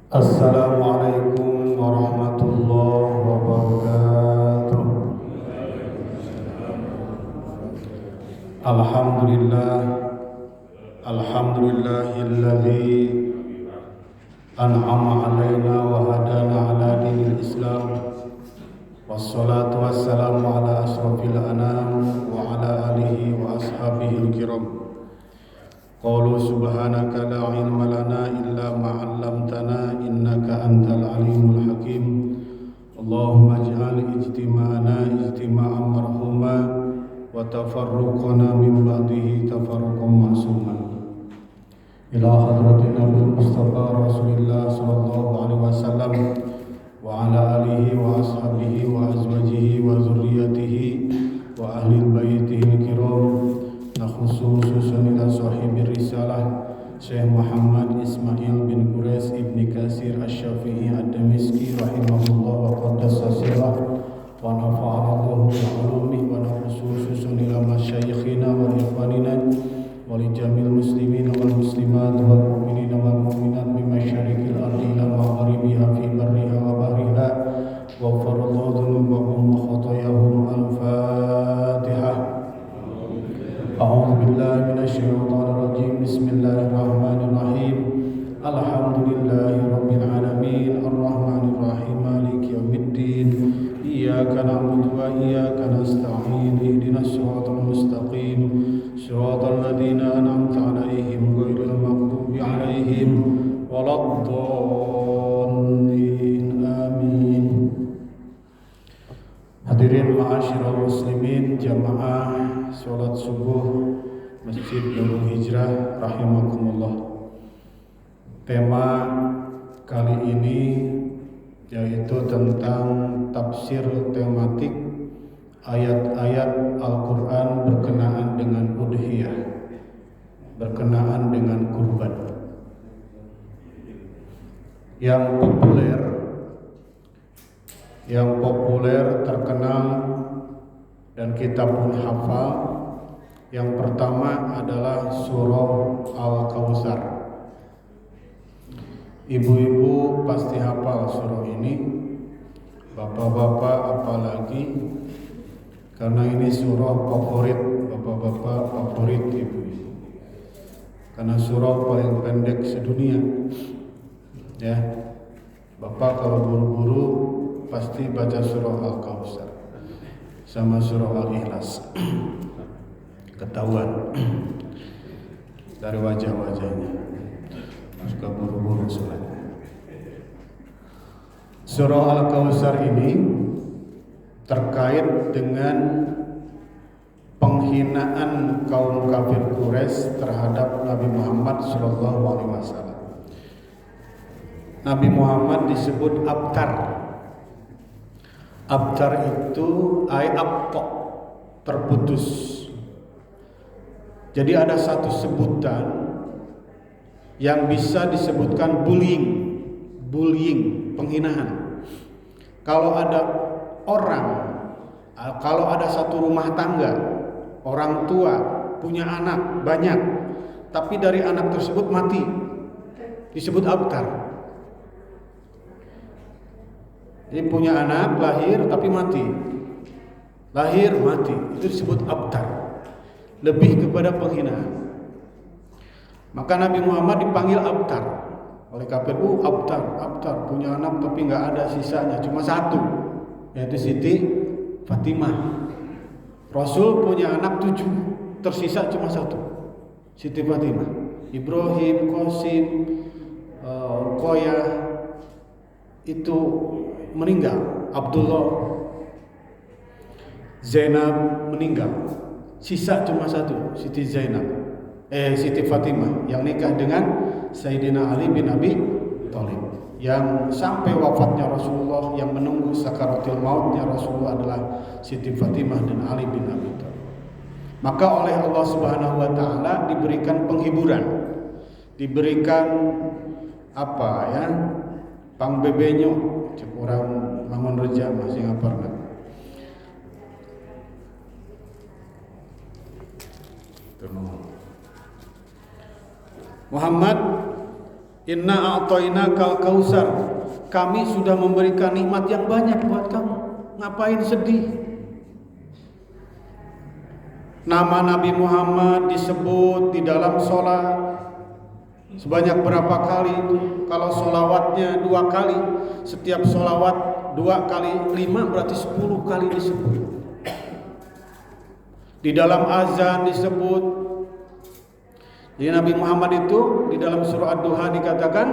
Assalamualaikum warahmatullahi wabarakatuh. Alhamdulillah, alhamdulillahilladzi an'ama alaina wa hadana ala dinil Islam. Wassalatu wassalamu ala asrofil anam wa ala alihi wa ashabihil kiram. Qalu subhanaka la ilma lana illa ma 'allamtana innaka antal alimul hakim. Allahumma ij'al ijtima'ana ijtima'an marhuma wa tafarruqana min ba'dihi tafarruqan ma'suma. Ila hadratin Nabi Mustafa Rasulillah sallallahu alaihi wasallam wa ala alihi wa ashabihi wa azwajihi wa dzurriyyatihi wa ahli baitihi kiram. Khususan ila sahibir risalah Syekh Muhammad Ismail bin Quraish ibni Kasir Asy-Syafi'i Ad-Damiski rahimahullah wa qaddasa sirah wa nafa'ana Allahu bi 'ulumihi wa khususan ila masyayikhina wa ikhwanina wa li jamil muslimina wal muslimat wal mu'minina wal mu'minat min masyariqil ardi ila magharibiha fi barriha wa bahriha wa faradallahu dhunubahum wa khatayahum. Al-Fatihah. A'udzu billahi minasyaitonir rajim. Bismillahirrahmanirrahim. Alhamdulillahi rabbil alamin arrahmanir rahim maliki yaumiddin. Iyyaka na'budu wa iyyaka nasta'in. Ihdinas siratal mustaqim. Siratal ladzina an'amta 'alaihim ghairil maghdubi 'alaihim waladdallin. Amin. Hadirin ma'asyiral muslimin jamaah salat subuh Masjid Nurul Hijrah rahimakumullah. Tema kali ini yaitu tentang tafsir tematik ayat-ayat Al-Quran berkenaan dengan udhiyah, berkenaan dengan kurban. Yang populer terkenal dan kita pun hafal, yang pertama adalah surah Al-Kautsar. Ibu-ibu pasti hafal surah ini, bapak-bapak apalagi, karena ini surah favorit bapak-bapak, favorit ibu-ibu, karena surah paling pendek sedunia. Ya, bapak kalau buru-buru pasti baca surah Al-Kautsar sama surah Al-Ikhlas. Ketahuan dari wajah-wajahnya, suka buru-buru sholat. Surah Al-Kautsar ini terkait dengan penghinaan kaum kafir Quraisy terhadap Nabi Muhammad SAW. Nabi Muhammad disebut abtar. Abtar itu abtok, terputus. Jadi ada satu sebutan yang bisa disebutkan bullying, penghinaan. Kalau ada satu rumah tangga, orang tua punya anak banyak, tapi dari anak tersebut mati, disebut abtar. Jadi punya anak lahir tapi mati, lahir mati, itu disebut abtar. Lebih kepada penghinaan. Maka Nabi Muhammad dipanggil abtar oleh KPU. Abtar punya anak tapi nggak ada sisanya, cuma satu, yaitu Siti Fatimah. Rasul punya anak 7, tersisa cuma satu, Siti Fatimah. Ibrahim, Qasim, Qoyah itu meninggal. Abdullah, Zainab meninggal. Sisa cuma satu, Siti Fatimah yang nikah dengan Sayyidina Ali bin Abi Thalib. Yang sampai wafatnya Rasulullah, yang menunggu sakaratul mautnya Rasulullah adalah Siti Fatimah dan Ali bin Abi Thalib. Maka oleh Allah Subhanahu wa taala diberikan penghiburan, diberikan pangbebenyo, cek orang mangun reja masih ngaparna. Muhammad Inna a'tainakal kautsar. Kami sudah memberikan nikmat yang banyak buat kamu. Ngapain sedih? Nama Nabi Muhammad disebut di dalam sholat sebanyak berapa kali itu? Kalau sholawatnya 2 kali, setiap sholawat 2 kali 5 berarti 10 kali disebut. Di dalam azan disebut. Jadi Nabi Muhammad itu di dalam surah Ad-Duha dikatakan,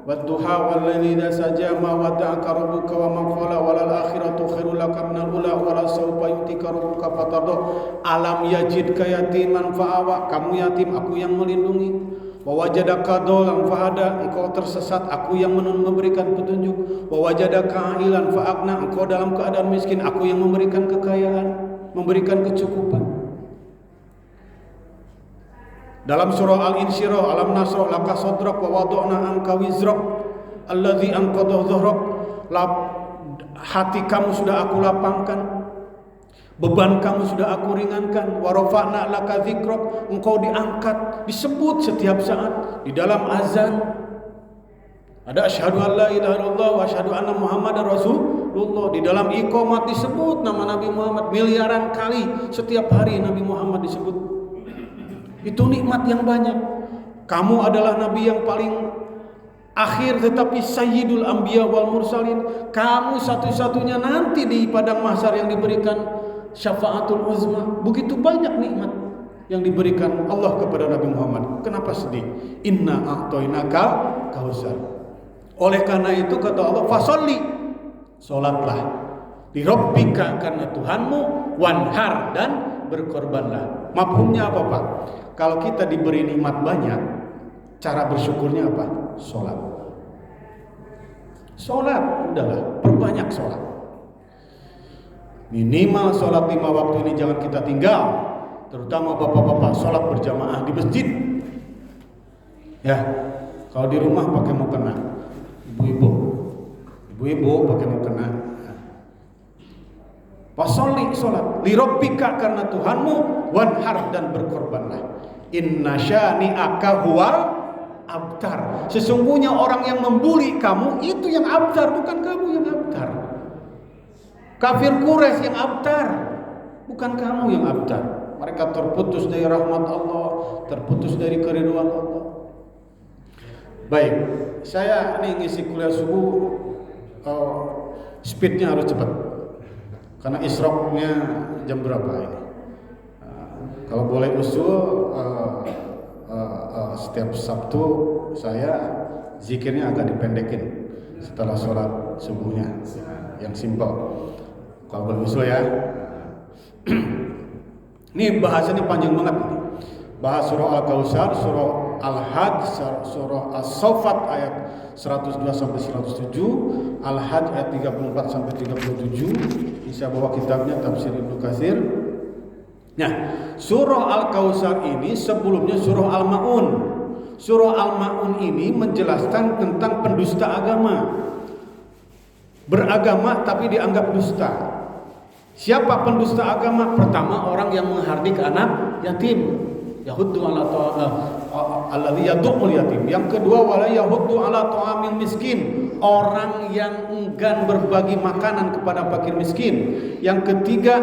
"Wad-duha wal-laili idza saja ma wada'aka rabbuka wa ma qala walal akhiratu khairul laka minal ula wa la sawfa yu'tika rabbuka fatarda." Alam yajidka yatiman fa'awa. Kamu yatim, aku yang melindungi. Wa wajadaka dhalan fahada. Engkau tersesat, aku yang memberikan petunjuk. Wa wajadaka ailan fa'agna. Engkau dalam keadaan miskin, aku yang memberikan kekayaan, memberikan kecukupan. Dalam surah Al-Insyirah, alam nasrah laka sadrak wa wada'na anka wizrak alladzi anqadha dhahrak. Hati kamu sudah aku lapangkan, beban kamu sudah aku ringankan. Wa rafa'na laka dzikrak. Engkau diangkat, disebut setiap saat. Di dalam azan ada asyhadu an la ilaha illallah wa asyhadu anna muhammadar rasulullah. Di dalam iqamat disebut nama Nabi Muhammad miliaran kali. Setiap hari Nabi Muhammad disebut. Itu nikmat yang banyak. Kamu adalah nabi yang paling akhir tetapi sayyidul anbiya wal mursalin. Kamu satu-satunya nanti di padang mahsyar yang diberikan syafaatul uzma. Begitu banyak nikmat yang diberikan Allah kepada Nabi Muhammad. Kenapa sedih? Inna a'tainaka kautsar. Oleh karena itu kata Allah, fasolli, solatlah, li rabbika, karena Tuhanmu, wanhar, dan berkorbanlah. Mafhumnya apa Pak? Kalau kita diberi nikmat banyak, cara bersyukurnya apa? Sholat. Sholat, udahlah, perbanyak sholat. Minimal sholat 5 waktu ini jangan kita tinggal. Terutama bapak-bapak sholat berjamaah di masjid. Ya, kalau di rumah pakai mukena. Ibu-ibu pakai mukena. Fasolli, sholat, lirabbika, karena Tuhanmu, wanhar, dan berkorbanlah. Inna syani'aka huwal abtar. Sesungguhnya orang yang membuli kamu itu yang abtar, bukan kamu yang abtar. Kafir Quraisy yang abtar, bukan kamu yang abtar. Mereka terputus dari rahmat Allah, terputus dari keridhaan Allah. Baik, saya ini ngisi kuliah subuh, speednya harus cepat. Karena isroknya jam berapa ini? Kalau boleh usul, setiap Sabtu saya zikirnya agak dipendekin setelah sholat subuhnya, yang simpel. Kalau boleh usul ya. Ini bahasanya panjang banget. Bahas surah Al-Kautsar, surah Al-Hajj, surah As-Saffat ayat 102 sampai 107, Al-Hajj ayat 34 sampai 37. Bisa bawa kitabnya Tafsir Ibnu Katsir. Nah, surah Al-Kautsar ini sebelumnya surah Al-Maun. Surah Al-Maun ini menjelaskan tentang pendusta agama. Beragama tapi dianggap dusta. Siapa pendusta agama? Pertama, orang yang menghardik anak yatim. Yahuddu ala alladzi yad'ul yatim. Yang kedua, wala yahuddu ala ta'amil miskin. Orang yang enggan berbagi makanan kepada fakir miskin. Yang ketiga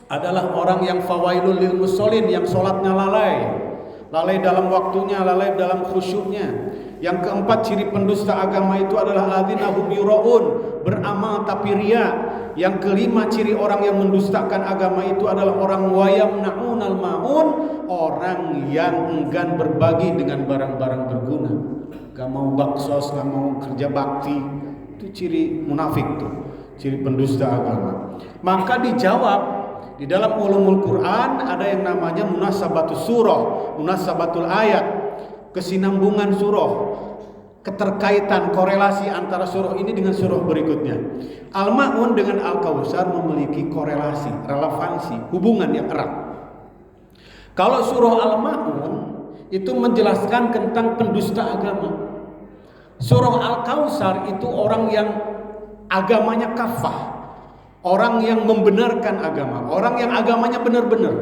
adalah orang yang fawailul lil musallin, yang sholatnya lalai dalam waktunya, lalai dalam khusyuknya. Yang keempat, ciri pendusta agama itu adalah alladzina hum yuraun, beramal tapi riya. Yang kelima, ciri orang yang mendustakan agama itu adalah orang wayamnaunal maun, orang yang enggan berbagi dengan barang-barang berguna. Gak mau baksos, gak mau kerja bakti. Itu ciri munafik tuh, ciri pendusta agama. Maka dijawab di dalam ulumul Quran ada yang namanya munasabatul surah, munasabatul ayat, kesinambungan surah, keterkaitan, korelasi antara surah ini dengan surah berikutnya. Al-Ma'un dengan Al-Kautsar memiliki korelasi, relevansi, hubungan yang erat. Kalau surah Al-Ma'un itu menjelaskan tentang pendusta agama. Surah Al-Kautsar itu orang yang agamanya kafah, orang yang membenarkan agama, orang yang agamanya benar-benar.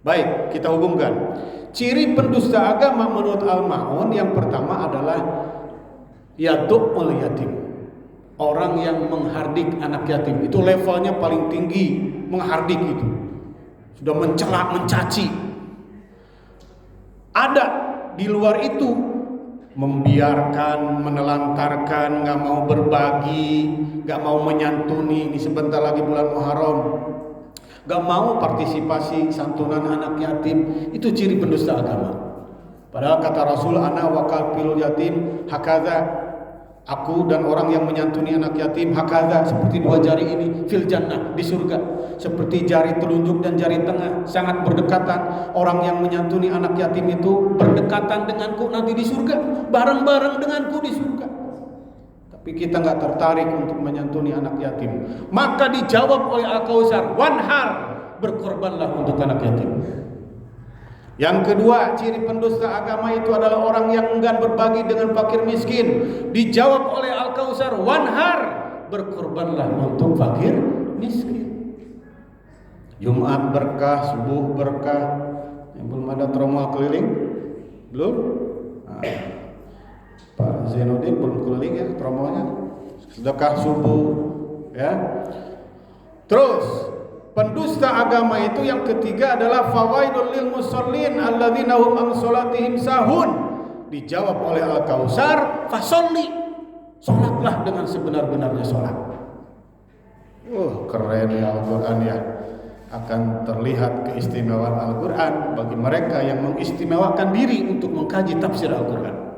Baik, kita hubungkan. Ciri pendusta agama menurut Al-Ma'un yang pertama adalah yadu'ul yatim. Orang yang menghardik anak yatim. Itu levelnya paling tinggi, menghardik itu. Sudah mencela, mencaci. Ada di luar itu membiarkan, menelantarkan, gak mau berbagi, gak mau menyantuni. Ini sebentar lagi bulan Muharram, gak mau partisipasi santunan anak yatim. Itu ciri pendusta agama. Padahal kata Rasul, ana wakal pilul yatim hakadha, aku dan orang yang menyantuni anak yatim hakadha, seperti dua jari ini fil jannah, di surga. Seperti jari telunjuk dan jari tengah, sangat berdekatan. Orang yang menyantuni anak yatim itu berdekatan denganku nanti di surga, bareng-bareng denganku di surga. Tapi kita nggak tertarik untuk menyantuni anak yatim. Maka dijawab oleh Al-Kautsar, wanhar, berkorbanlah untuk anak yatim. Yang kedua, ciri pendusta agama itu adalah orang yang enggan berbagi dengan fakir miskin. Dijawab oleh Al-Kautsar, wanhar, berkorbanlah untuk fakir miskin. Jumat berkah, subuh berkah. Yang belum ada tromol keliling? Belum? Nah, Pak Zainuddin belum keliling ya tromolnya. Sedekah subuh ya. Terus pendusta agama itu yang ketiga adalah fawaidul lil musallin alladzina hum an salatihim sahun. Dijawab oleh Al-Kautsar, fasolli, salatlah dengan sebenar-benarnya salat. Keren ya Al-Quran ya. Akan terlihat keistimewaan Al-Quran bagi mereka yang mengistimewakan diri untuk mengkaji tafsir Al-Quran.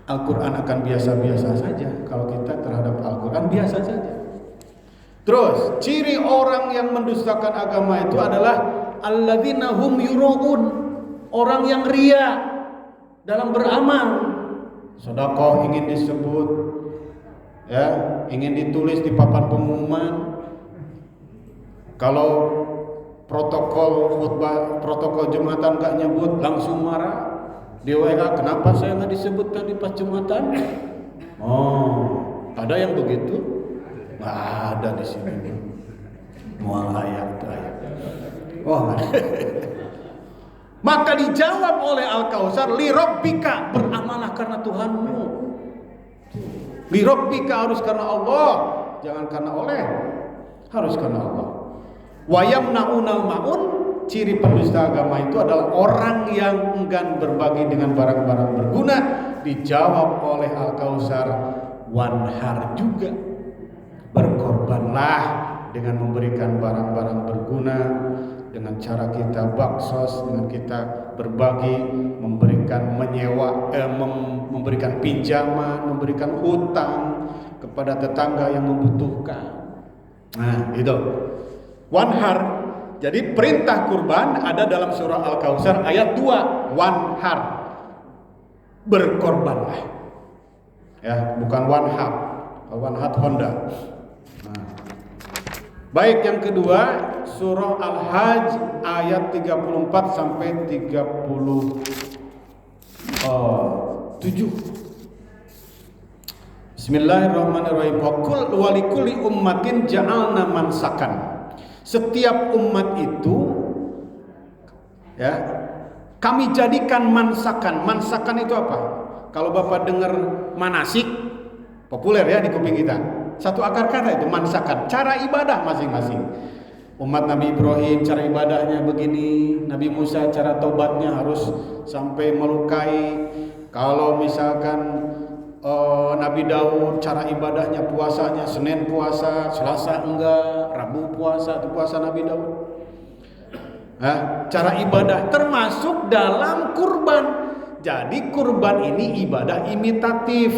Al-Quran akan biasa-biasa saja kalau kita terhadap Al-Quran biasa saja. Terus ciri orang yang mendustakan agama itu adalah alladzina hum yura'un, orang yang ria dalam beramal. Sedekah ingin disebut, ya, ingin ditulis di papan pengumuman. Kalau protokol khutbah, protokol Jumatan gak nyebut, langsung marah di WA, kenapa saya nggak disebut tadi pas Jumatan? Oh, ada yang begitu? Nggak ada di sini. Mual ayat itu ayat. Oh, maka dijawab oleh Al-Kautsar, li rabbika, beramalah karena Tuhanmu. Li rabbika, harus karena Allah, jangan karena oleh, harus karena Allah. Wa yamna'unal ma'un, ciri pendusta agama itu adalah orang yang enggan berbagi dengan barang-barang berguna. Dijawab oleh Al-Kautsar, wanhar juga, berkorbanlah dengan memberikan barang-barang berguna, dengan cara kita baksos, dengan kita berbagi, memberikan menyewa, memberikan pinjaman, memberikan hutang kepada tetangga yang membutuhkan. Nah, itu wanhar. Jadi perintah kurban ada dalam surah Al-Kautsar ayat 2, wanhar, berkorbanlah. Ya, bukan wanhab. Wanhab Honda. Nah. Baik, yang kedua surah Al-Hajj ayat 34 sampai 37. Bismillahirrahmanirrahim. Wa likulli ummatin ja'alna mansakan. Setiap umat itu, ya, kami jadikan mansakan. Mansakan itu apa? Kalau Bapak dengar manasik, populer ya di kuping kita. Satu akar kata itu mansakan, cara ibadah masing-masing. Umat Nabi Ibrahim cara ibadahnya begini, Nabi Musa cara taubatnya harus sampai melukai. Kalau misalkan Nabi Daud cara ibadahnya puasanya Senin puasa, Selasa enggak, Rabu puasa, itu puasa Nabi Daud. Cara ibadah termasuk dalam kurban. Jadi kurban ini ibadah imitatif,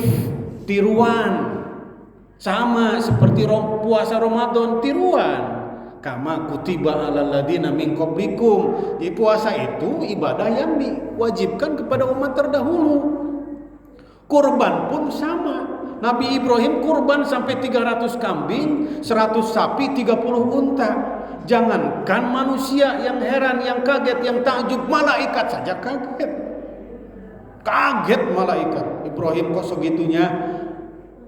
tiruan. Sama seperti puasa Ramadan, tiruan. Kama kutiba alal ladina min qablikum. Jadi puasa itu ibadah yang diwajibkan kepada umat terdahulu. Kurban pun sama. Nabi Ibrahim kurban sampai 300 kambing, 100 sapi, 30 unta. Jangankan manusia yang heran, yang kaget, yang takjub, malaikat saja kaget. Kaget malaikat. Ibrahim kok segitunya?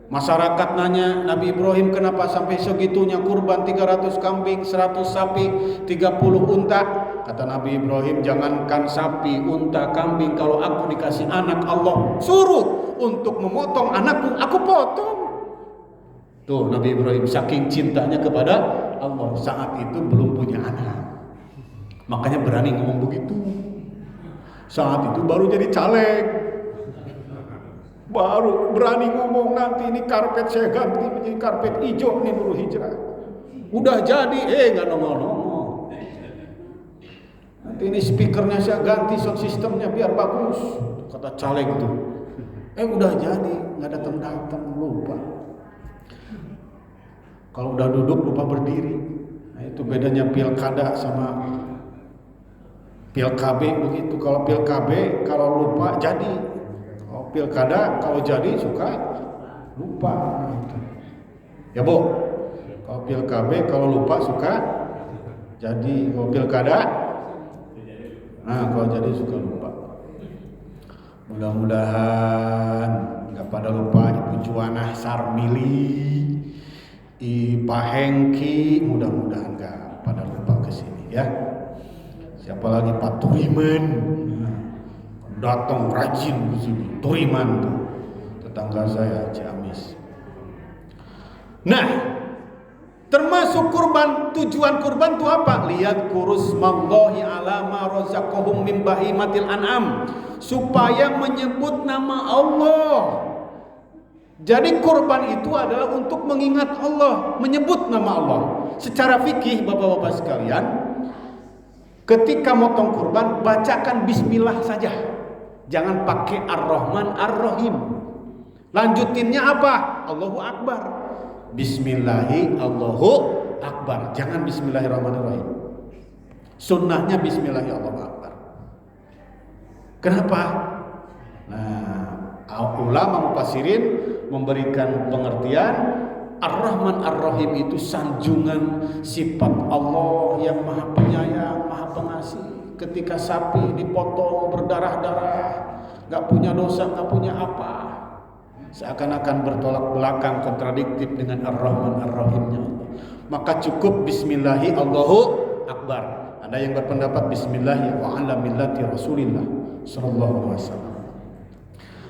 Masyarakat nanya, Nabi Ibrahim kenapa sampai segitunya kurban 300 kambing, 100 sapi, 30 unta? Kata Nabi Ibrahim, jangankan sapi, unta, kambing, kalau aku dikasih anak Allah suruh untuk memotong anakku, aku potong. Tuh Nabi Ibrahim saking cintanya kepada Allah, saat itu belum punya anak, makanya berani ngomong begitu. Saat itu baru jadi caleg, baru berani ngomong, nanti ini karpet saya ganti menjadi karpet hijau nih Nurul Hijrah. Udah jadi, nggak nongol-nongol. Nanti ini speakernya saya ganti, sound systemnya biar bagus, kata caleg itu. Udah jadi, nggak datang-datang, lupa. Kalau udah duduk lupa berdiri. Nah, itu bedanya pilkada sama pilkab begitu. Kalau pilkab kalau lupa jadi, kalau pilkada kalau jadi suka lupa. Nah, itu. Ya Bu, kalau pilkab kalau lupa suka jadi, kalau pilkada kalau jadi suka lupa. Mudah-mudahan nggak pada lupa Ibu Juwana Sarmili, Pak Hengki, mudah-mudahan nggak pada lupa kesini ya. Siapa lagi, Pak Turiman, datang rajin kesini. Turiman tuh tetangga saya Ciamis. Nah, termasuk kurban, tujuan kurban itu apa? Lihat kurusmallahi ala ma razaqahum min bahimatil an'am, supaya menyebut nama Allah. Jadi kurban itu adalah untuk mengingat Allah, menyebut nama Allah. Secara fikih Bapak-bapak sekalian, ketika motong kurban bacakan bismillah saja. Jangan pakai Ar-Rahman Ar-Rahim. Lanjutinnya apa? Allahu Akbar. Bismillahi Allahu Akbar. Jangan Bismillahirrahmanirrahim. Sunnahnya Bismillahi Allahu Akbar. Kenapa? Nah, ulama mufassirin memberikan pengertian Ar-Rahman Ar-Rahim itu sanjungan sifat Allah yang maha penyayang, maha pengasih. Ketika sapi dipotong berdarah-darah, gak punya dosa, gak punya apa, seakan-akan bertolak belakang, kontradiktif dengan Ar-Rahman Ar-Rahimnya Allah. Maka cukup Bismillahi Allahu Akbar. Ada yang berpendapat Bismillahi wa ala millati Rasulillah sallallahu alaihi wasallam.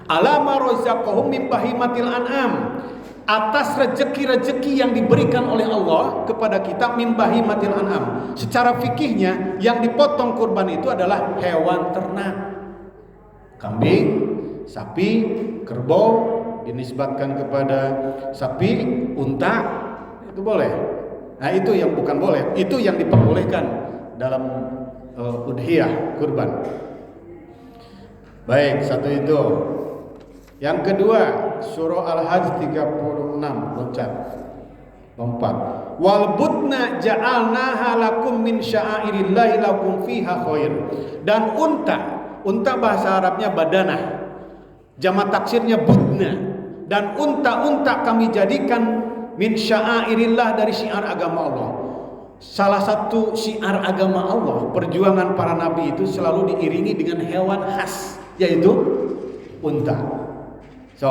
Alama razaqahum min bahimatil an'am, atas rezeki-rezeki yang diberikan oleh Allah kepada kita, min bahimatil an'am. Secara fikihnya yang dipotong kurban itu adalah hewan ternak. Kambing, sapi, kerbau dinisbatkan kepada sapi, unta itu boleh. Nah, itu yang bukan boleh, itu yang diperbolehkan dalam udhiyah kurban. Baik, satu itu. Yang kedua, surah Al-Hajj 36 lompat. Wal budna ja'alnaha lakum min sya'airillahi lakum fiha khair. Dan unta bahasa Arabnya badanah, jamak taksirnya budna. Dan unta kami jadikan min sya'airillah, dari syiar agama Allah. Salah satu syiar agama Allah, perjuangan para nabi itu selalu diiringi dengan hewan khas, yaitu unta. So,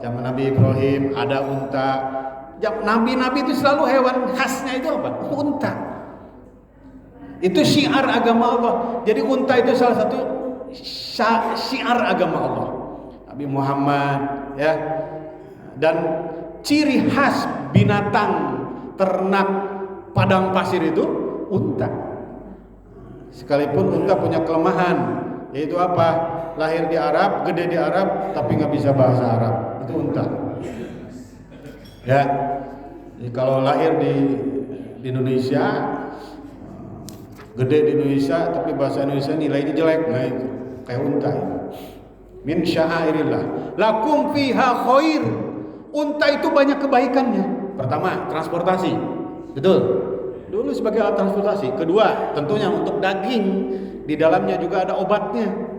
zaman Nabi Ibrahim ada unta. Nabi-nabi itu selalu hewan khasnya itu apa? Unta. Itu syiar agama Allah. Jadi unta itu salah satu syiar agama Allah. Nabi Muhammad ya. Dan ciri khas binatang ternak padang pasir itu unta. Sekalipun unta punya kelemahan, yaitu apa? Lahir di Arab, gede di Arab, tapi nggak bisa bahasa Arab. Itu unta. Ya, jadi kalau lahir di Indonesia, gede di Indonesia, tapi bahasa Indonesia nilainya jelek, nah itu kayak unta. Min sya'airillah, lakum fiha khair. Unta itu banyak kebaikannya. Pertama, transportasi, betul. Dulu sebagai alat transportasi. Kedua, tentunya untuk daging, di dalamnya juga ada obatnya.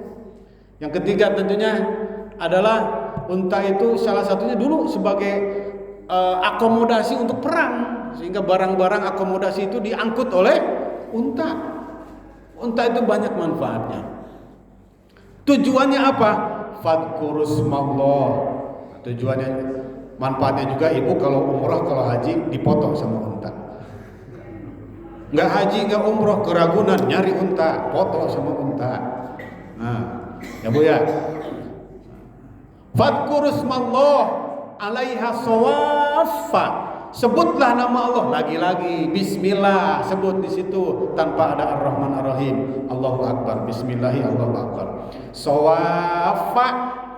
Yang ketiga tentunya adalah unta itu salah satunya dulu sebagai akomodasi untuk perang, sehingga barang-barang akomodasi itu diangkut oleh unta. Unta itu banyak manfaatnya. Tujuannya apa? Fadkurusmallah. Tujuannya, manfaatnya juga ibu kalau umrah, kalau haji dipotong sama unta. nggak haji nggak umroh ke Ragunan nyari unta, foto sama unta. Nah, ya Bu ya. Fadkurusmallah alaiha sawaffa. Sebutlah nama Allah lagi-lagi, bismillah, sebut di situ tanpa ada Ar-Rahman Ar-Rahim. Allahu Akbar, bismillahi Allahu Akbar. Sawaffa,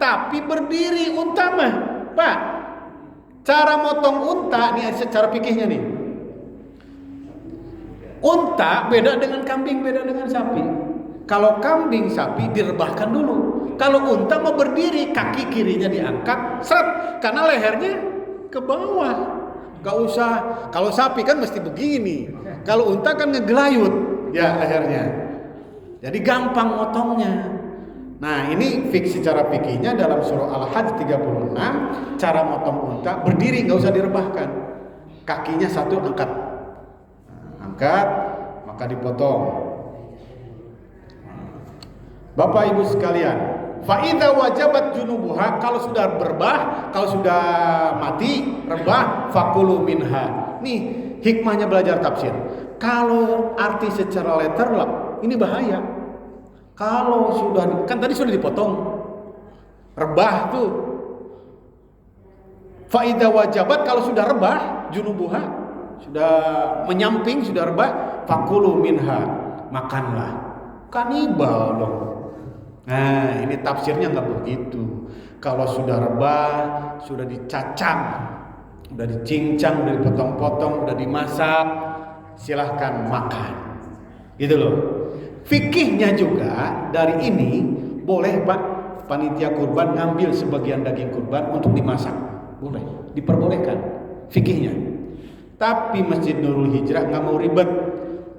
tapi berdiri unta mah, Pak. Cara motong unta nih secara fikihnya nih. Unta beda dengan kambing, beda dengan sapi. Kalau kambing sapi direbahkan dulu. Kalau unta mau berdiri, kaki kirinya diangkat, seret, karena lehernya ke bawah. Gak usah, kalau sapi kan mesti begini. Kalau unta kan ngegelayut ya lehernya. Jadi gampang motongnya. Nah, ini fiksi cara fikihnya dalam surah Al-Hajj 36, cara motong unta berdiri, nggak usah direbahkan. Kakinya satu angkat. Angkat, maka dipotong. Bapak Ibu sekalian, fa'idha wajabat junubuha, kalau sudah berbah, kalau sudah mati, rebah, fakulu minha. Nih hikmahnya belajar tafsir. Kalau arti secara letterlock, ini bahaya. Kalau sudah, kan tadi sudah dipotong, rebah tuh. Fa'idha wajabat, kalau sudah rebah, junubuha, sudah menyamping, sudah rebah, fakulu minha, makanlah. Kanibal dong. Nah, ini tafsirnya nggak begitu. Kalau sudah rebah, sudah dicacang, sudah dicincang, sudah dipotong-potong, sudah dimasak, silahkan makan. Gitu loh. Fikihnya juga dari ini boleh Pak panitia kurban ngambil sebagian daging kurban untuk dimasak, boleh, diperbolehkan. Fikihnya. Tapi Masjid Nurul Hijrah nggak mau ribet,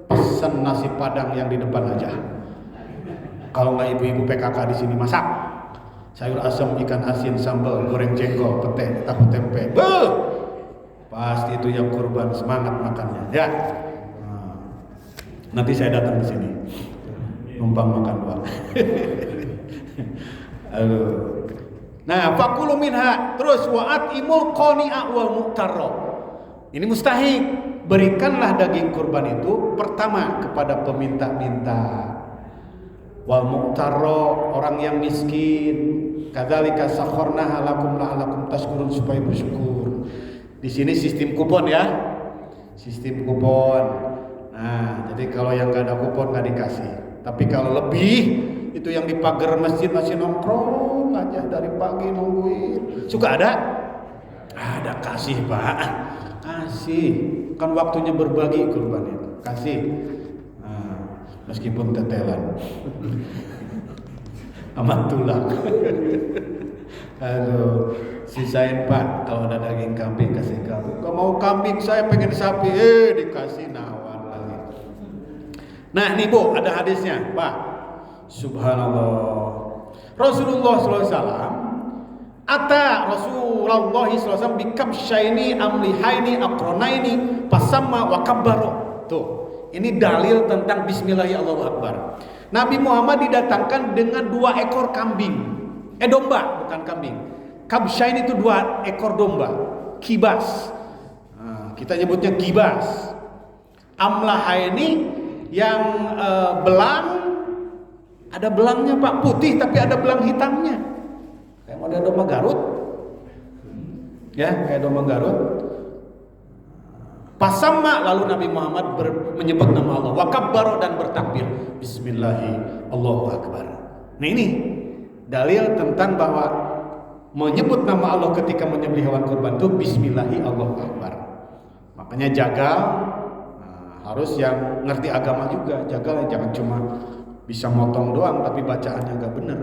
pesan nasi padang yang di depan aja. Kalau nggak ibu-ibu PKK di sini masak sayur asam, ikan asin, sambal, goreng jengkol, pete, tahu tempe. Beuh! Pasti itu yang kurban, semangat makannya. Ya. Nanti saya datang ke sini, numpang makan doang. Nah, fakulu minha, terus wa'at imul qani'a wal mu'tarra. Ini mustahik. Berikanlah daging kurban itu pertama kepada peminta-minta. Wal muqtarra, orang yang miskin. Kadzalika sakharnaha lakum la'allakum tashkurun, supaya bersyukur. Di sini sistem kupon ya. Sistem kupon. Nah, jadi kalau yang enggak ada kupon enggak dikasih. Tapi kalau lebih, itu yang di pagar masjid masih nongkrong aja dari pagi nungguin. Suka ada? Ada, kasih Pak. Kasih. Kan waktunya berbagi kurban itu. Kasih. Meskipun tetelan amat tulang. Aduh, sisain Pak, kalau ada daging kambing kasih kambing. Kalau mau kambing saya pengen sapi, dikasih nawar lagi. Nah nih Bu, ada hadisnya Pak. Subhanallah. Rasulullah SAW Rasulullah SAW bikabsyaini amlihaini aqronaini pasamma wa kabbaro. Tuh, ini dalil tentang bismillahirrahmanirrahim. Nabi Muhammad didatangkan dengan 2 ekor kambing. Domba, bukan kambing. Kabsyain itu 2 ekor domba. Kibas. Nah, kita nyebutnya kibas. Amlahaini yang belang, ada belangnya Pak, putih tapi ada belang hitamnya. Kayak model domba Garut. Ya, kayak domba Garut. Pasamma, lalu Nabi Muhammad menyebut nama Allah, wa kabbaro, dan bertakbir, bismillahi Allahu Akbar. Nah ini dalil tentang bahwa menyebut nama Allah ketika menyembelih hewan kurban itu bismillahi Allahu Akbar. Makanya jagal, harus yang ngerti agama juga. Jagal, jangan cuma bisa motong doang tapi bacaannya gak bener.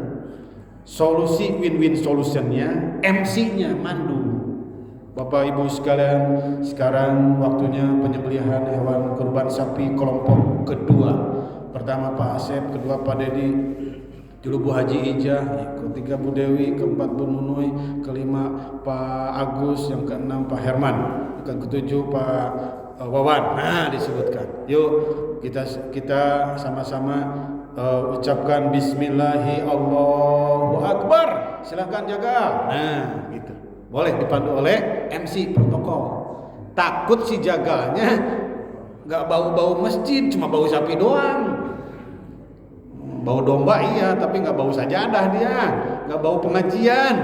Solusi win-win solutionnya, MC-nya mandu. Bapak Ibu sekalian, sekarang waktunya penyembelihan hewan kurban sapi kelompok kedua. Pertama Pak Asep, kedua Pak Dedi, dulu Bu Haji Ijah, ketiga Bu Dewi, keempat Bu Nunui, kelima Pak Agus, yang keenam Pak Herman, yang ketujuh Pak Wawan. Nah, disebutkan. Yuk kita sama-sama ucapkan bismillahi Allahu Akbar. Silahkan jaga. Nah, gitu. Boleh dipandu oleh MC protokol. Takut si jagalnya nggak bau-bau masjid, cuma bau sapi doang. Bau domba iya, tapi nggak bau sajadah dia, nggak bau pengajian,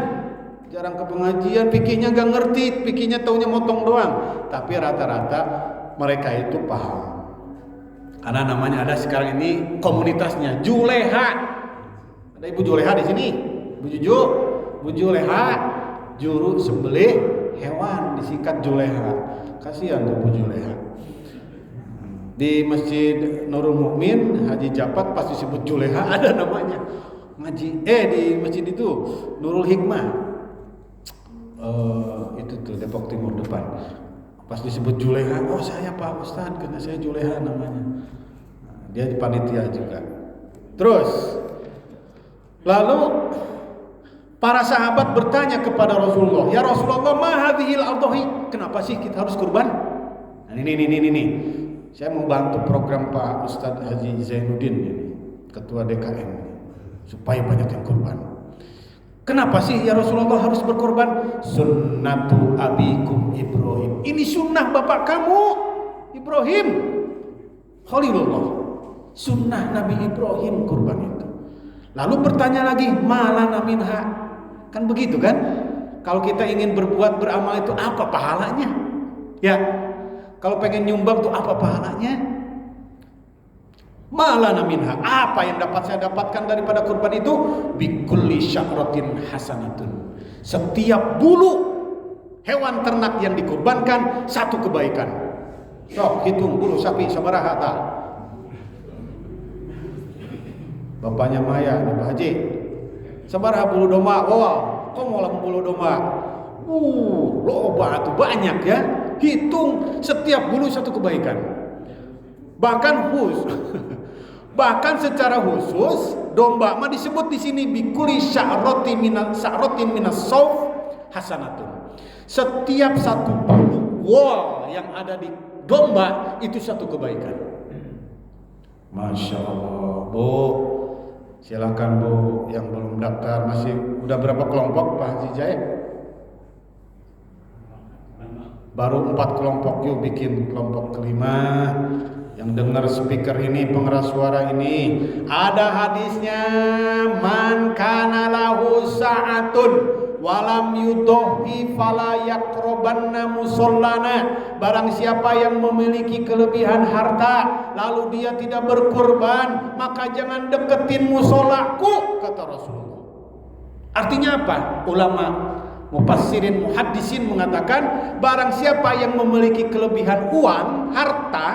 jarang ke pengajian, fikihnya nggak ngerti, fikihnya taunya motong doang. Tapi rata-rata mereka itu paham. Karena namanya ada sekarang ini komunitasnya Juleha. Ada Ibu Juleha di sini, Bu Juleha, juru sembelih hewan disingkat Juleha. Kasihan tuh Bu Juleha. Di Masjid Nurul Mukmin Haji Japat pas disebut Juleha ada namanya ngaji di masjid itu Nurul Hikmah itu tuh Depok Timur depan pas disebut Juleha, oh saya Pak Ustadz karena saya Juleha namanya. Dia di panitia juga. Terus lalu para sahabat bertanya kepada Rasulullah, ya Rasulullah, ma hadhil adhi, kenapa sih kita harus kurban? Nah, ini. Saya membantu program Pak Ustadz Haji Zainuddin ini, Ketua DKM, supaya banyak yang kurban. Kenapa sih ya Rasulullah harus berkorban? Sunnatu abikum Ibrahim. Ini sunnah bapak kamu Ibrahim Khalilullah. Sunnah Nabi Ibrahim kurban itu. Lalu bertanya lagi, malana minha. Kan begitu kan? Kalau kita ingin berbuat beramal itu apa pahalanya? Ya. Kalau pengen nyumbang tuh apa pahalanya? Malana minha, apa yang dapat saya dapatkan daripada kurban itu? Bikulli sya'ratin hasanatun. Setiap bulu hewan ternak yang dikurbankan satu kebaikan. Sok hitung bulu sapi sabaraha ta? Bapaknya Maya nih Pak Haji. Sabaraha bulu domba? Wow, kok mau bulu domba? Loba tuh banyak ya. Hitung setiap bulu satu kebaikan. Bahkan secara khusus domba mah disebut di sini bikuli sya'ratin minas sauf hasanatun. Setiap satu bulu wol yang ada di domba itu satu kebaikan. Masya Allah, Bu. Silakan Bu yang belum daftar, masih udah berapa kelompok Pak Haji Jaib? Baru 4 kelompok, yuk bikin kelompok kelima. Yang dengar speaker ini, pengeras suara ini, ada hadisnya, man kana lahu sa'atun walam yudohi fala yakrobanna musallana. Barang siapa yang memiliki kelebihan harta lalu dia tidak berkurban, maka jangan deketin musolaku, kata Rasulullah. Artinya apa? Ulama mufassirin muhaddisin mengatakan, barang siapa yang memiliki kelebihan uang, harta,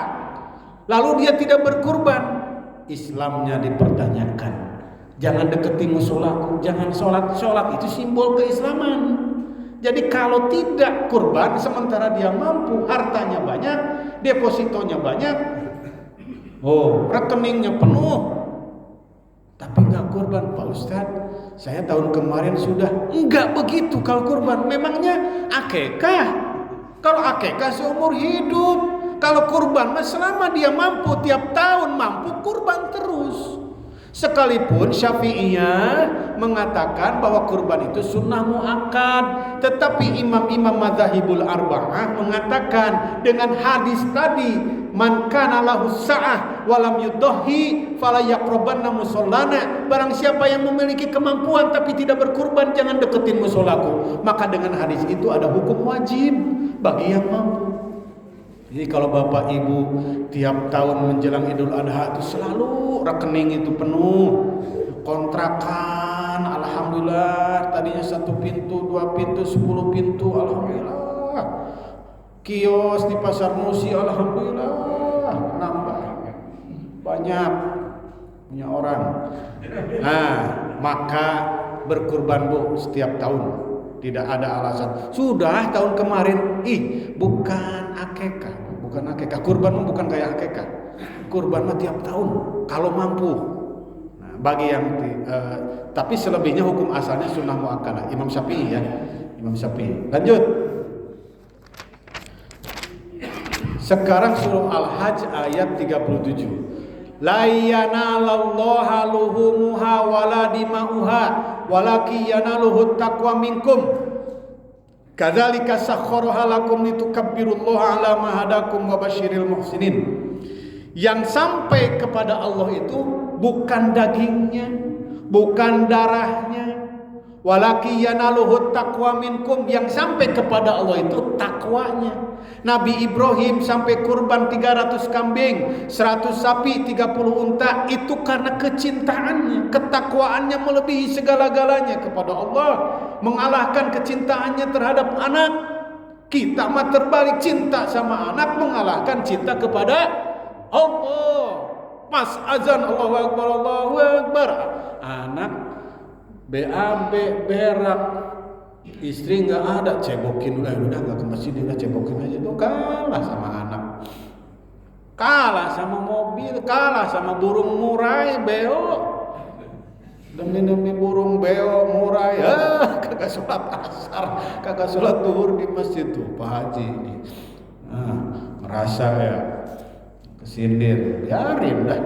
lalu dia tidak berkurban, Islamnya dipertanyakan. Jangan deketi musolaku, jangan sholat itu simbol keislaman. Jadi kalau tidak kurban sementara dia mampu, hartanya banyak, depositonya banyak, rekeningnya penuh, tapi nggak kurban, Pak Ustadz, saya tahun kemarin sudah. Enggak begitu kalau kurban. Memangnya akekah? Kalau akekah seumur hidup. Kalau kurban selama dia mampu, tiap tahun mampu, kurban terus. Sekalipun Syafi'iyah mengatakan bahwa kurban itu sunnah muakkad, tetapi imam-imam madzhabul arba'ah mengatakan dengan hadis tadi, man kana lahu sa'ah walam yudhi fala yaqrabanna musallana. Barang siapa yang memiliki kemampuan tapi tidak berkurban, jangan deketin musolaku. Maka dengan hadis itu ada hukum wajib bagi yang mampu. Jadi kalau bapak ibu tiap tahun menjelang Idul Adha itu selalu rekening itu penuh, kontrakan, alhamdulillah, tadinya 1 pintu, 2 pintu, 10 pintu, alhamdulillah. Kios di Pasar Musi, alhamdulillah, nambah banyak punya orang. Nah, maka berkurban Bu setiap tahun. Tidak ada alasan. Sudah tahun kemarin, bukan akekah, kurban mah bukan kayak akekah. Kurban mah tiap tahun kalau mampu. Nah, bagi yang tapi selebihnya hukum asalnya sunnah muakkadah. Imam Syafi'i ya. Imam Syafi'i. Lanjut. Sekarang surah Al-Hajj ayat 37. La yanalallaha luhumuha wala dima'uha walaki yanaluhut taqwa minkum kadzalika sakhkharaha lakum litukabbirullaha ala ma hadakum wa basyiril muhsinin. Yang sampai kepada Allah itu bukan dagingnya, bukan darahnya. Walaki yanaluhut taqwa minkum, yang sampai kepada Allah itu takwanya. Nabi Ibrahim sampai kurban 300 kambing, 100 sapi, 30 unta, itu karena kecintaannya, ketakwaannya melebihi segala-galanya kepada Allah, mengalahkan kecintaannya terhadap anak. Kita mah terbalik, cinta sama anak mengalahkan cinta kepada Allah. Pas azan Allahu Akbar, Allahu Akbar, anak BAB berak, istri nggak ada, cebokin udah nggak ke masjid, udah cebokin aja. Tuh kalah sama anak, kalah sama mobil, kalah sama burung murai beo. Demi burung beo murai, kagak sholat asar, kagak sholat duhur di masjid tuh Pak Haji ini. Merasa ya kesindir, biarin dah,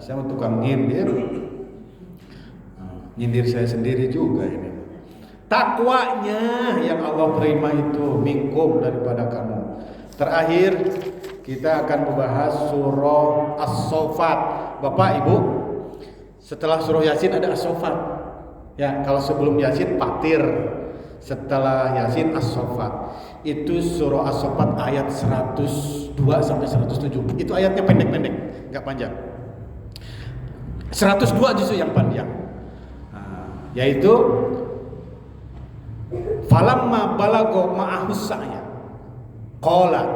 saya tukang nyindir. Nyindir saya sendiri juga ini. Takwanya yang Allah terima itu minkum, daripada kamu. Terakhir kita akan membahas surah As-Saffat. Bapak Ibu, setelah surah Yasin ada As-Saffat. Ya, kalau sebelum Yasin Fatir, setelah Yasin As-Saffat. Itu surah As-Saffat ayat 102 sampai 107. Itu ayatnya pendek-pendek, enggak panjang. 102 justru yang panjang. Yaitu falamma balago ma'ahus sa'ya qala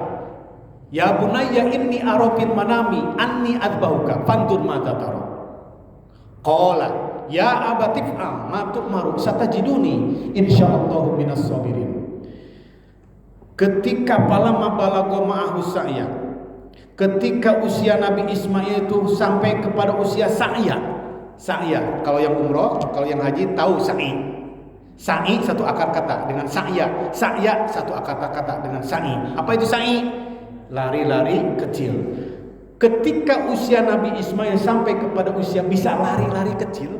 ya bunayya inni ara fil manami anni adbahuka fandur madza tara qala ya abati fa'al ma tu'maru satajiduni insyaallahu minas sabirin. Ketika falamma balago ma'ahus sa'ya, ketika usia Nabi Ismail itu sampai kepada usia sa'ya. Sa'ya, kalau yang umroh, kalau yang haji tahu sa'i. Sa'i satu akar kata dengan sa'ya. Sa'ya satu akar kata dengan sa'i. Apa itu sa'i? Lari-lari kecil. Ketika usia Nabi Ismail sampai kepada usia bisa lari-lari kecil,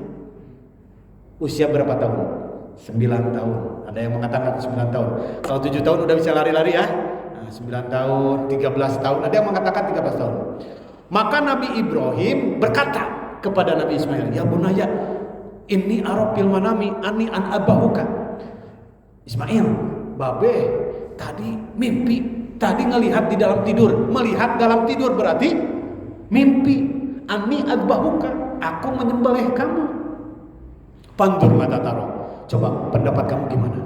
usia berapa tahun? 9 tahun. Ada yang mengatakan 9 tahun. Kalau 7 tahun udah bisa lari-lari ya. 9 tahun, 13 tahun. Ada yang mengatakan 13 tahun. Maka Nabi Ibrahim berkata kepada Nabi Ismail, ya bunaya inni ara fil manami anni an abahuka. Ismail, babe tadi mimpi, tadi ngelihat di dalam tidur. Melihat dalam tidur berarti mimpi. Anni abahuka, aku menyembelih kamu. Pandur mata taro. Coba pendapat kamu gimana?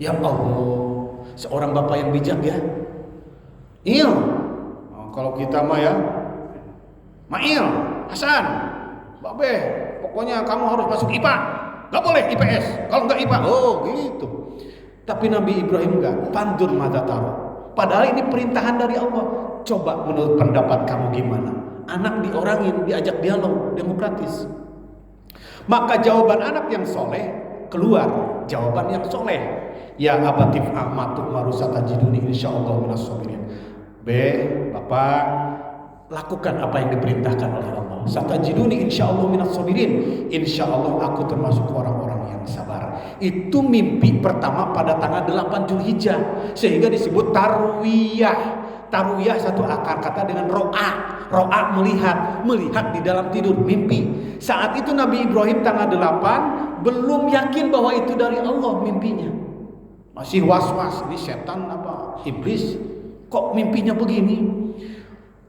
Ya Allah, seorang bapak yang bijak ya. Iya. Kalau kita mah ya, Mail, Hasan, Babe, pokoknya kamu harus masuk IPA, gak boleh IPS. Kalau nggak IPA, oh gitu. Tapi Nabi Ibrahim enggak, pandur mata taruh. Padahal ini perintahan dari Allah. Coba menurut pendapat kamu gimana? Anak diorangin, diajak dialog, demokratis. Maka jawaban anak yang soleh keluar, jawaban yang soleh. Ya abatif ahmatuk marusata jiduni insyaallah minas sabirin. Bapak, lakukan apa yang diperintahkan oleh Allah. Satajiduni insyaallah minas sabirin. Insyaallah aku termasuk orang-orang yang sabar. Itu mimpi pertama pada tanggal 8 Zulhijjah, sehingga disebut tarwiyah. Tarwiyah satu akar kata dengan ro'a. Ro'a melihat di dalam tidur, mimpi. Saat itu Nabi Ibrahim tanggal 8 belum yakin bahwa itu dari Allah mimpinya. Masih was-was, ini setan apa iblis, kok mimpinya begini.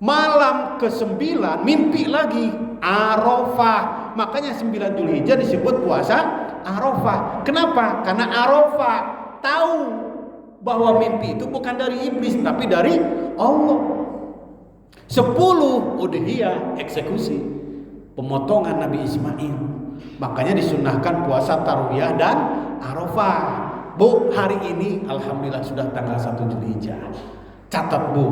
Malam ke-9 mimpi lagi Arafah. Makanya 9 Zulhijjah disebut puasa Arafah. Kenapa? Karena Arafah tahu bahwa mimpi itu bukan dari iblis tapi dari Allah. 10 udhiyah, eksekusi, pemotongan Nabi Ismail. Makanya disunahkan puasa Tarwiyah dan Arafah. Bu, hari ini alhamdulillah sudah tanggal 1 Zulhijjah. Catat Bu,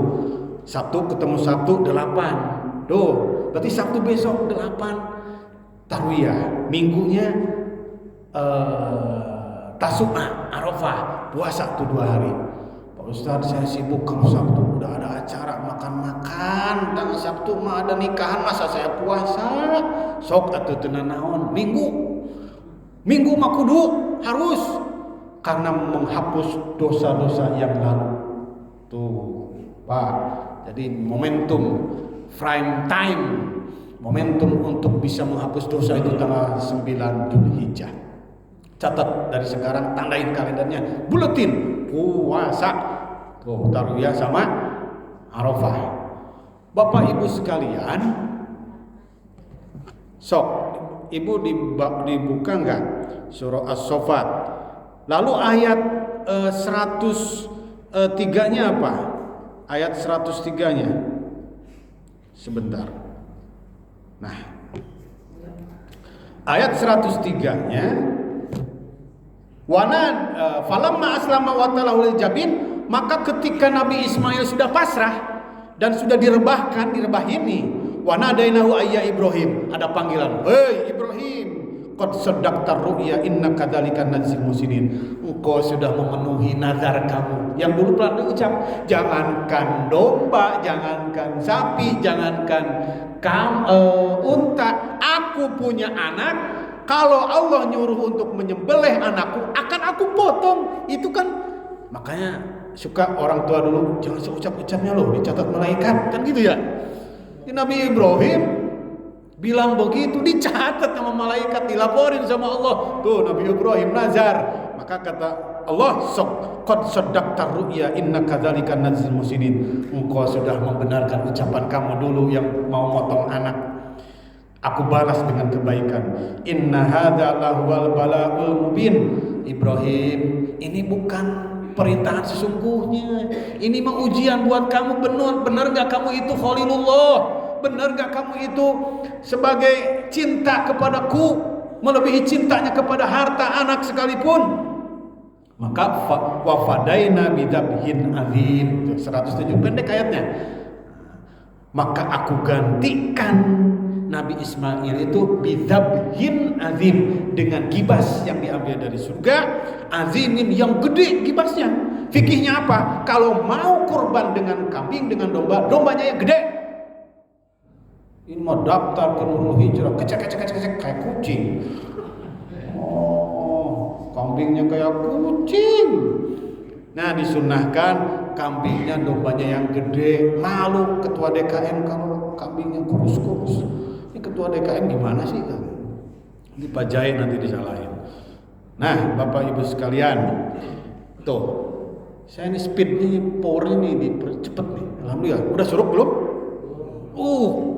Sabtu ketemu Sabtu 8. Tuh, berarti Sabtu besok 8 Tarwiyah. Minggunya Tasu'a, Arafah, puasa tuh 2 hari. Pak Ustadz, saya sibuk kalau Sabtu udah ada acara makan-makan. Tanggal Sabtu mah ada nikahan, masa saya puasa? Sok atuh teu naon. Minggu mah kudu harus, karena menghapus dosa-dosa yang lalu. Tuh, Pak. Jadi momentum prime time, momentum untuk bisa menghapus dosa itu tanggal 9 Dzulhijjah. Catat dari sekarang, tandain kalendernya, buletin puasa tuh tarwiyah sama Arafah. Bapak Ibu sekalian, sok Ibu dibuka enggak surah As-Saffat. Lalu ayat 103-nya apa? Ayat 103-nya. Sebentar. Nah, ayat 103-nya, falamma aslama wa talahu lil jabin, maka ketika Nabi Ismail sudah pasrah dan sudah direbahini, wa nadainahu ayya Ibrahim, ada panggilan, hei Ibrahim, qad saddaqta ru'ya inna kadzalika najzil muslimin, engkau sudah memenuhi nazar kamu yang dulu pernah diucap. Jangankan domba, jangankan sapi, jangankan unta, aku punya anak, kalau Allah nyuruh untuk menyembelih anakku, akan aku potong. Itu kan makanya suka orang tua dulu, jangan seucap-ucapnya loh, dicatat malaikat, kan gitu ya. Nabi Ibrahim bilang begitu, dicatat sama malaikat, dilaporin sama Allah. Tuh Nabi Ibrahim nazar. Maka kata Allah, qad saddaqta ru'ya inna kadzalika najzil muslimin, engkau sudah membenarkan ucapan kamu dulu yang mau motong anak, aku balas dengan kebaikan. Inna hadza lahuwal bala'ul mubin. Ibrahim, ini bukan perintahan sesungguhnya, ini mah ujian buat kamu. Benar gak kamu itu Khalilullah? Benar gak kamu itu sebagai cinta kepadaku melebihi cintanya kepada harta anak sekalipun? Maka wafadaina bidabhin azim, 107 pendek ayatnya. Maka aku gantikan Nabi Ismail itu bidabhin azim, dengan gibas yang diambil dari surga, azimin yang gede gibasnya. Fikihnya apa? Kalau mau kurban dengan kambing, dengan domba, dombanya yang gede. Ini mau daftar ke Nurul Hijrah, kecek kayak kucing. Oh, kambingnya kayak kucing. Nah, disunahkan kambingnya, dombanya yang gede. Malu ketua DKM kalau kambingnya kurus-kurus. Ini ketua DKM gimana sih kan? Dipajain nanti disalahin. Nah, Bapak Ibu sekalian, tuh saya ini speed nih, power ini dipercepat nih. Alhamdulillah. Udah suruh belum?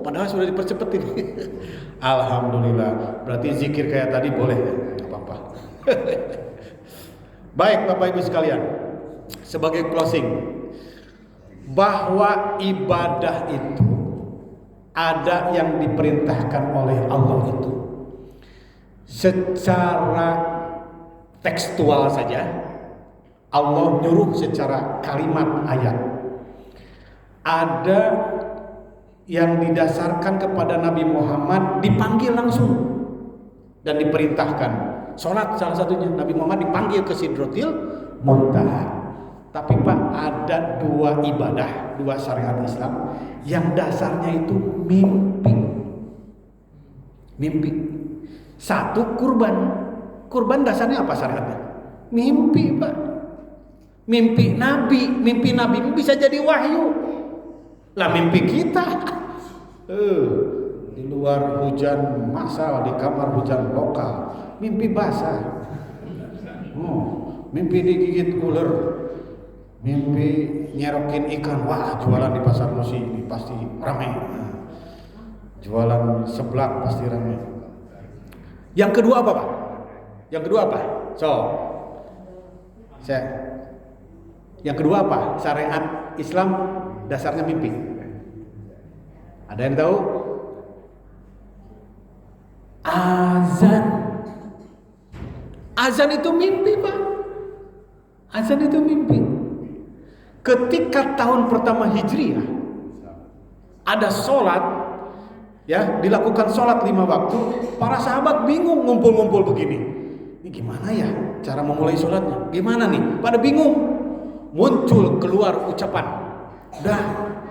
Padahal sudah dipercepat ini. Alhamdulillah. Berarti zikir kayak tadi boleh ya? Gak apa-apa. Baik Bapak Ibu sekalian, sebagai closing, bahwa ibadah itu ada yang diperintahkan oleh Allah itu secara tekstual saja. Allah nyuruh secara kalimat ayat. Ada yang didasarkan kepada Nabi Muhammad, dipanggil langsung dan diperintahkan. Sholat salah satunya, Nabi Muhammad dipanggil ke Sidratil Muntaha. Tapi Pak, ada dua ibadah, dua syariat Islam yang dasarnya itu mimpi. Satu kurban. Kurban dasarnya apa syariatnya? Mimpi Pak. Mimpi Nabi bisa jadi wahyu. Lah mimpi kita di luar hujan massal, di kamar hujan lokal, mimpi basah. Mimpi digigit ular, mimpi nyerokin ikan. Wah, jualan di pasar Musi ini pasti ramai. Jualan seblak pasti ramai. Yang kedua apa Pak? Yang kedua apa? Syariat Islam dasarnya mimpi. Ada yang tahu? Azan itu mimpi Pak. Azan itu mimpi. Ketika tahun pertama Hijriah ada sholat, ya, dilakukan sholat 5 waktu. Para sahabat bingung, ngumpul-ngumpul begini. Ini gimana ya cara memulai sholatnya? Gimana nih? Pada bingung. Muncul keluar ucapan, dah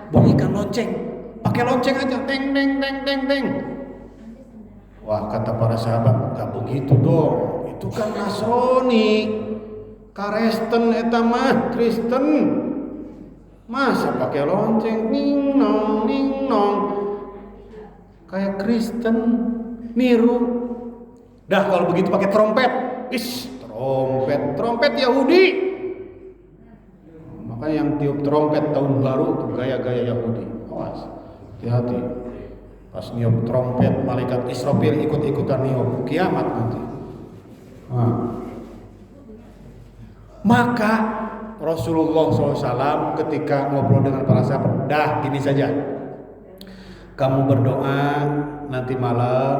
bunyikan lonceng, pakai lonceng aja, teng teng teng teng teng. Wah, kata para sahabat, gak begitu dong, itu kan Nasrani, Karesten eta mah Kristen. Masa pakai lonceng, ning nong, kayak Kristen niru. Dah kalau begitu pakai trompet, trompet Yahudi. Makanya yang tiup trompet tahun baru itu gaya-gaya Yahudi. Awas, hati-hati. Pas niup trompet, malaikat Israfil ikut-ikutan niup, kiamat nanti. Maka Rasulullah SAW ketika ngobrol dengan para sahabat, dah gini saja, kamu berdoa nanti malam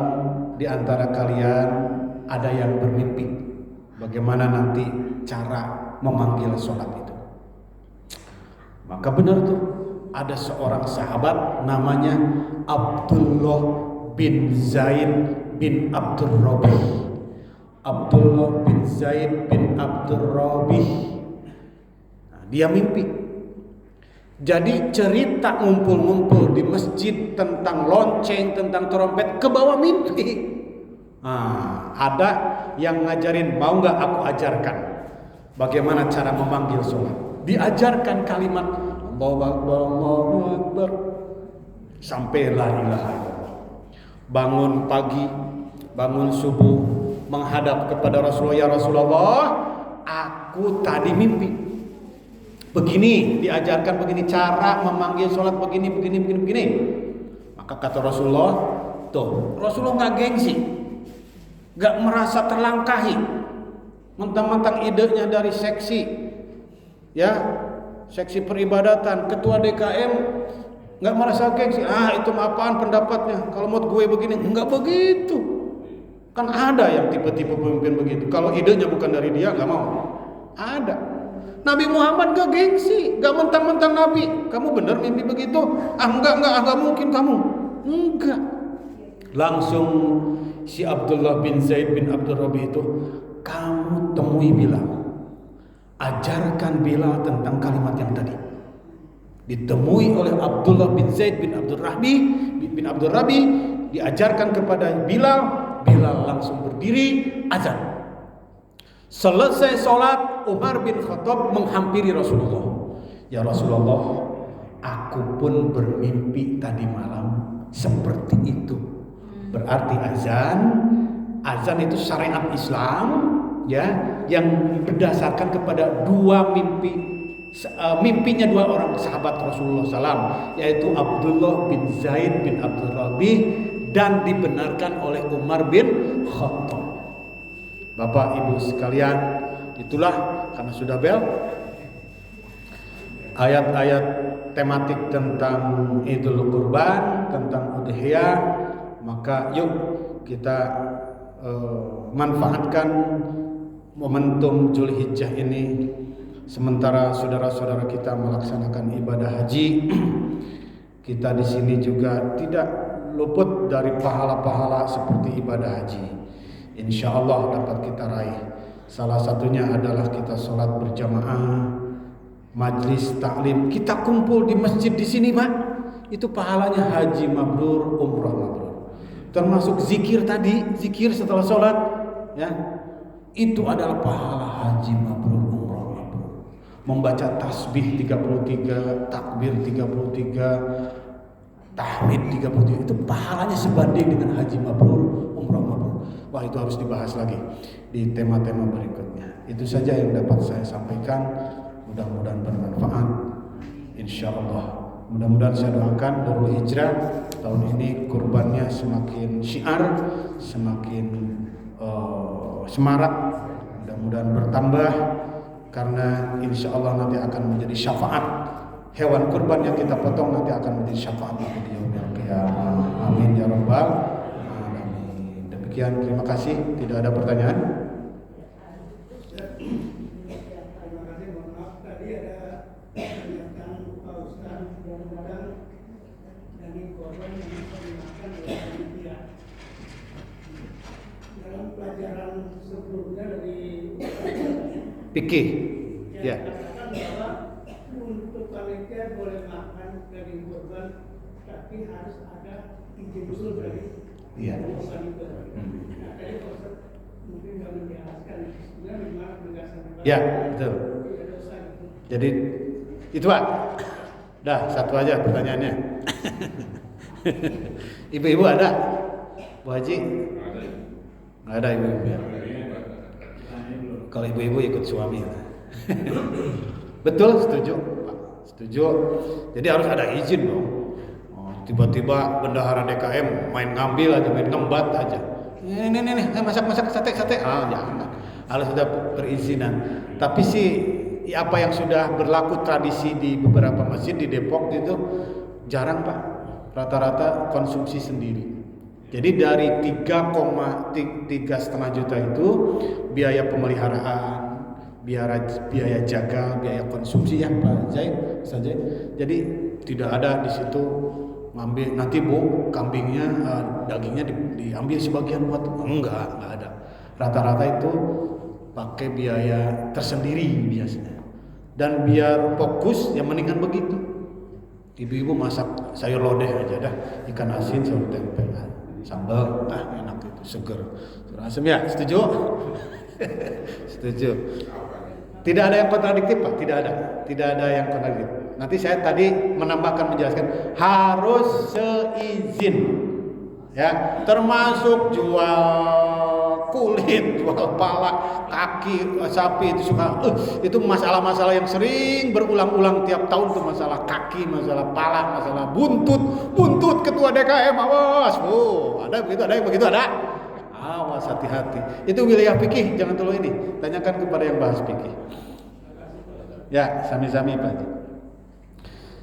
di antara kalian ada yang bermimpi bagaimana nanti cara memanggil sholat itu. Maka benar tuh, ada seorang sahabat namanya Abdullah bin Zaid bin Abdul Rabih. Abdullah bin Zaid bin Abdul Rabih. Dia mimpi. Jadi cerita ngumpul-ngumpul di masjid tentang lonceng, tentang trompet, ke bawah mimpi. Ada yang ngajarin, mau nggak aku ajarkan bagaimana cara memanggil sholat. Diajarkan kalimat Allahu Akbar, Allahu Akbar, sampai la ilaha illallah. Bangun pagi, bangun subuh, menghadap kepada Rasulullah, ya Rasulullah, aku tadi mimpi begini, diajarkan begini cara memanggil sholat, begini. Maka kata Rasulullah, tuh Rasulullah nggak gengsi, nggak merasa terlangkahi, mentang-mentang idenya dari seksi, ya seksi peribadatan, ketua DKM, nggak merasa gengsi. Itu apaan pendapatnya? Kalau mau gue begini, nggak begitu. Kan ada yang tipe-tipe pemimpin begitu. Kalau idenya bukan dari dia, nggak mau. Ada. Nabi Muhammad gak gengsi, gak mentang-mentang Nabi. Kamu benar mimpi begitu? Enggak mungkin kamu. Enggak. Langsung si Abdullah bin Zaid bin Abdul Rabih itu, kamu temui Bilal, ajarkan Bilal tentang kalimat yang tadi. Ditemui oleh Abdullah bin Zaid bin Abdul Rabih, diajarkan kepada Bilal. Bilal langsung berdiri, azan. Selesai sholat, Umar bin Khattab menghampiri Rasulullah. Ya Rasulullah, aku pun bermimpi tadi malam seperti itu. Berarti azan itu syariat Islam, ya, yang berdasarkan kepada dua mimpinya dua orang sahabat Rasulullah SAW, yaitu Abdullah bin Zaid bin Abdul Rabih, dan dibenarkan oleh Umar bin Khattab. Bapak Ibu sekalian, itulah karena sudah bel, ayat-ayat tematik tentang Idul Kurban, tentang udhiyah. Maka yuk kita manfaatkan momentum Zulhijjah ini, sementara saudara-saudara kita melaksanakan ibadah haji. Kita di sini juga tidak luput dari pahala-pahala seperti ibadah haji. Insya Allah dapat kita raih. Salah satunya adalah kita sholat berjamaah, majlis taklim, kita kumpul di masjid di sini, Pak. Itu pahalanya haji mabrur, umrah mabrur. Termasuk zikir tadi, zikir setelah sholat, ya, itu adalah pahala haji mabrur, umrah mabrur. Membaca tasbih 33, takbir 33, tahmid 33, itu pahalanya sebanding dengan haji mabrur, umrah mabrur. Wah, itu harus dibahas lagi di tema-tema berikutnya. Itu saja yang dapat saya sampaikan. Mudah-mudahan bermanfaat, insya Allah. Mudah-mudahan saya doakan Darul Hijrah tahun ini kurbannya semakin syiar, semakin semarak, mudah-mudahan bertambah, karena insya Allah nanti akan menjadi syafaat. Hewan kurban yang kita potong nanti akan menjadi syafaat bagi yaumil qiyamah. Amin ya rabbal alamin. Demikian, terima kasih. Tidak ada pertanyaan? Dalam pelajaran sebelumnya dari Fikih, ya. katakan bahwa untuk panitia boleh makan daging kurban, tapi harus ada izin dulu dari kurban itu. Nah, tadi Ustaz mungkin nggak menjelaskan sebenarnya bagaimana penegasan. Ya, betul. Tidak dosa gitu. Jadi itu Pak. Dah, satu aja pertanyaannya. Ibu-ibu ada? Bu Haji? Nggak ada ibu-ibu ya? Kalau ibu-ibu ikut suami. Betul, setuju Pak. Setuju. Jadi harus ada izin dong. Tiba-tiba bendahara DKM main ngambil aja, main ngembat aja. Nih, masak sate. Jangan. Harus ada perizinan. Tapi sih apa yang sudah berlaku tradisi di beberapa masjid di Depok itu jarang Pak. Rata-rata konsumsi sendiri. Jadi dari 3,5 juta itu biaya pemeliharaan, biaya jaga, biaya konsumsi ya Pak Zaid saja. Jadi tidak ada di situ ngambil nanti Bu kambingnya dagingnya diambil sebagian buat enggak ada. Rata-rata itu pakai biaya tersendiri biasanya. Dan biar fokus ya mendingan begitu. Ibu-ibu masak sayur lodeh aja dah, ikan asin sayur tempe, sambal, enak itu, seger. Asam ya, setuju? Setuju. Tidak ada yang kontradiktif Pak, tidak ada yang kontradiktif. Nanti saya tadi menambahkan menjelaskan harus seizin, ya, termasuk jual kulit, jual pala, kaki sapi itu suka, itu masalah-masalah yang sering berulang-ulang tiap tahun tuh, masalah kaki, masalah pala, masalah buntut ketua DKM, awas, ada yang begitu ada. Awas, hati-hati. Itu wilayah fikih, jangan terlalu ini. Tanyakan kepada yang bahas fikih. Ya, sami-sami Pak.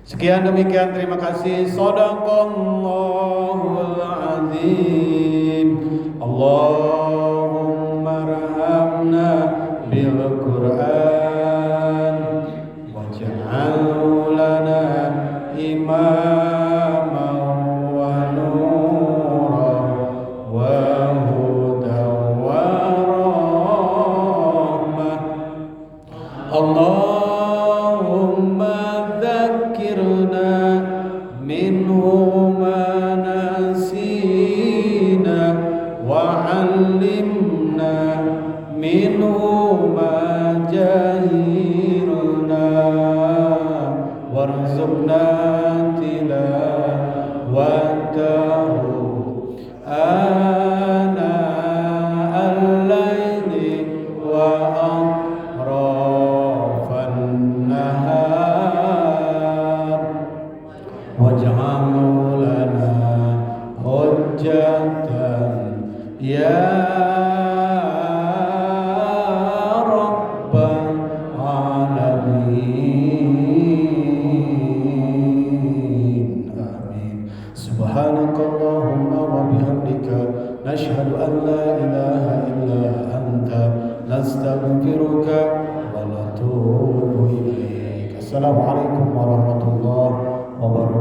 Sekian demikian, terima kasih. Shadaqallahul azim. Allahumma rahamna bil Qur'an waj'alhu lana imaman wa nuran wa hudan wa rahmah. Allahumma dzakkirna minhu ma nasina wa 'allimna minhu ma jahilna warzuqna tilawatahu ana al-laili wa atrafan nahar waj'alhu lana hujjatan ya rabbal alamin. Amin. Subhanakallahumma wa bihamdika nashhadu an la ilaha illa anta nastaghfiruka wa natubu ilaik. Assalamualaikum warahmatullahi wabarakatuh.